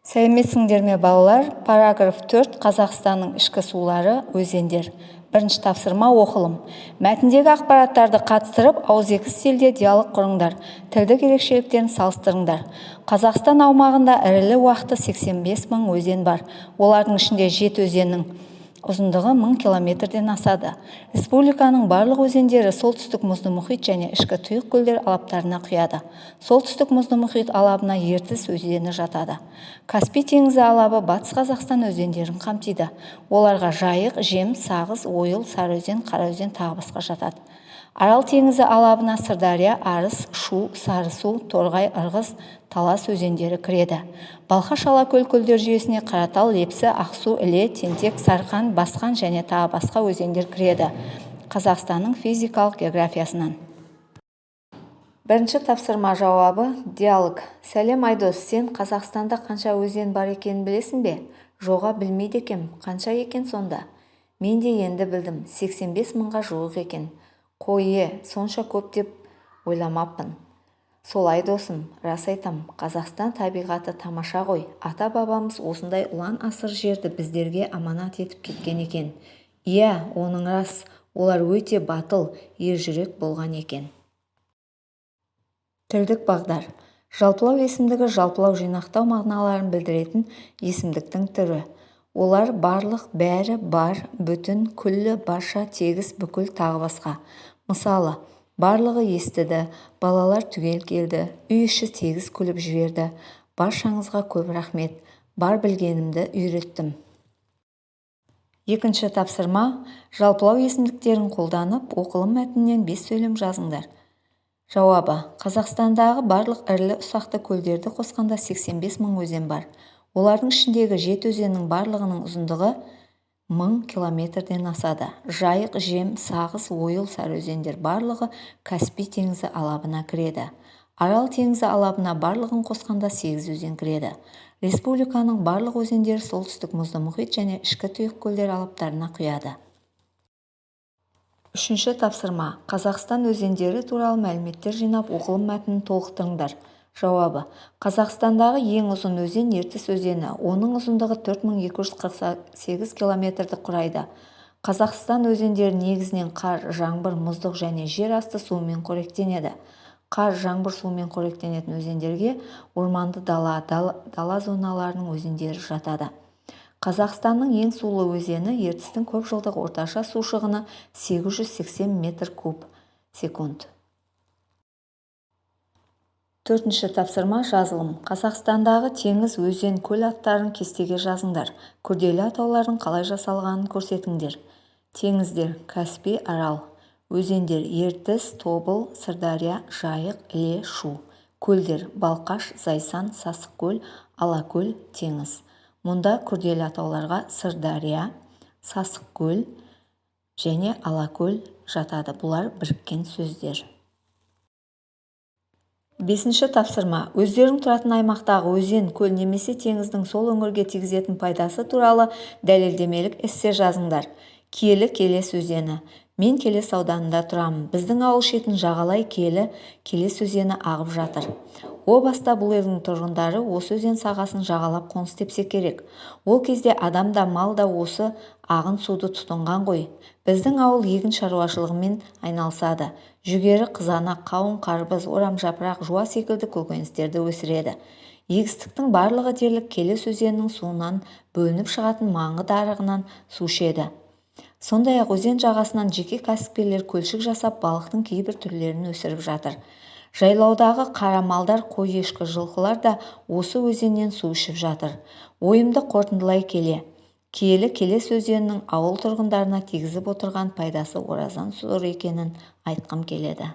Сәлеметсіңдер ме балалар? Параграф 4. Қазақстанның ішкі сулары, өзендер. Бірінші тапсырма оқылым. Мәтіндегі ақпараттарды қатыстырып, ауызекі стильде диалог құрыңдар. Тілдік ерекшеліктерін салыстырыңдар. Қазақстан аумағында ірілі уақты 85 мың өзен бар. Олардың ішінде 7 өзеннің ұзындығы 1000 километрден асады. Республиканың барлық өзендері солтүстік мұзды мұхит және ішкі тұйық көлдер алаптарына құяды. Солтүстік мұзды мұхит алабына Ертіс өзені жатады. Каспий теңізі алабы Батыс Қазақстан өзендерін қамтиды. Оларға Жайық, Жем, Сағыз, Ойыл, Сарыөзен, Қараөзен тағы басқа жатады. Арал теңізі алабына Сырдария, Арыс, Шу, Сарысу, Торғай, Ырғыз, Талас өзендері кіреді. Балқаш-Алакөл көлдер жүйесіне Қаратал, Лепсі, Ақсу, Іле, Тентек, Сарқан, Басқан және тағы басқа өзендер кіреді. Қазақстанның физикалық географиясынан. Бірінші тапсырма жауабы диалог. Сәлем Айдос, сен Қазақстанда қанша өзен бар екенін білесің бе? Жоға, білмейді екем. Қанша екен сонда? Мен де енді білдім, 85 мыңға жуық екен. Қойе, сонша көп деп ойламаппын. Солай досым, рас айтам, Қазақстан табиғаты тамаша ғой. Ата-бабамыз осындай ұлан асыр жерді біздерге аманат етіп кеткен екен. Иә, оның рас, олар өте батыл, ержүрек болған екен. Тілдік бағдар. Жалпылау есімдігі жалпылау жинақтау мағыналарын білдіретін есімдіктің түрі. Олар барлық, бәрі, бар, бүтін, күллі, барша, тегіс, бүкіл тағы басқа. Мысалы, барлығы естіді, балалар түгел келді, үй іші тегіс күліп жіберді. Баршаңызға көп рахмет, бар білгенімді үйреттім. Екінші тапсырма, жалпылау есімдіктерін қолданып, оқылым мәтіннен 5 сөйлем жазыңдар. Жауабы, Қазақстандағы барлық ірілі ұсақты көлдерді қосқанда 85 мың өзен бар. Олардың ішіндегі 7 өзеннің барлығының ұзындығы 1000 километрден асады. Жайық, Жем, Сағыз, Ойыл, Сарыөзендер барлығы Каспий теңізі алабына кіреді. Арал теңізі алабына барлығын қосқанда 8 өзен кіреді. Республиканың барлық өзендері солтүстік мұзды мұхит және ішкі тұйық көлдер алаптарына құяды. Үшінші тапсырма. Қазақстан өзендері туралы мәліметтер жинап, оқылым мәтінін толықтырыңдар. Жауабы. Қазақстандағы ең ұзын өзен Ертіс өзені. Оның ұзындығы 4248 километрді құрайды. Қазақстан өзендері негізінен қар, жаңбыр, мұздық және жер асты суымен қоректенеді. Қар, жаңбыр суымен қоректенетін өзендерге орманды дала зоналарының өзендері жатады. Қазақстанның ең сулы өзені Ертістің көп жылдық орташа су шығыны 880 метр куб секунд. Төртінші тапсырма жазылым. Қазақстандағы теңіз, өзен, көл аттарын кестеге жазыңдар. Күрделі атаулардың қалай жасалғанын көрсетіңдер. Теңіздер Каспий, Арал. Өзендер Ертіс, Тобыл, Сырдария, Жайық, Іле, Шу. Көлдер Балқаш, Зайсан, Сасықкөл, Алакөл, Теңіз. Мұнда күрделі атауларға Сырдария, Сасықкөл және Алакөл жатады. Бұлар біріккен сөздер. Бесінші тапсырма. Өздерің тұратын аймақтағы өзен, көл немесе теңіздің сол өңірге тигізетін пайдасы туралы дәлелдемелік эссе жазыңдар. Киелі Келес өзені. Мен Келес ауданында тұрамын. Біздің ауыл шетін жағалай Келес өзені ағып жатыр. О баста бұл елдің тұрғындары осы өзен сағасын жағалап қоныс тепсе керек. Ол кезде адам да мал да осы ағын суды тұтынған ғой. Біздің ауыл егін шаруашылығымен айналысады. Жүгері, қызанақ, қауын, қарбыз, орамжапырақ, жуа секілді көкөністерді өсіреді. Егістіктің барлығы дерлік Келес өзенінің суынан бөлініп шығатын маңғы дарығынан су ішеді. Сондай-ақ өзен жағасынан жеке кәсіпкерлер көлшік жасап, балықтың кейбір түрлерін өсіріп жатыр. Жайлаудағы қара малдар, қой, ешкі, жылқылар да осы өзеннен су ішіп жатыр. Ойымды қорытындылай келе, Киелі Келес өзенінің ауыл тұрғындарына тигізіп отырған пайдасы оразан зор екенін айтқым келеді.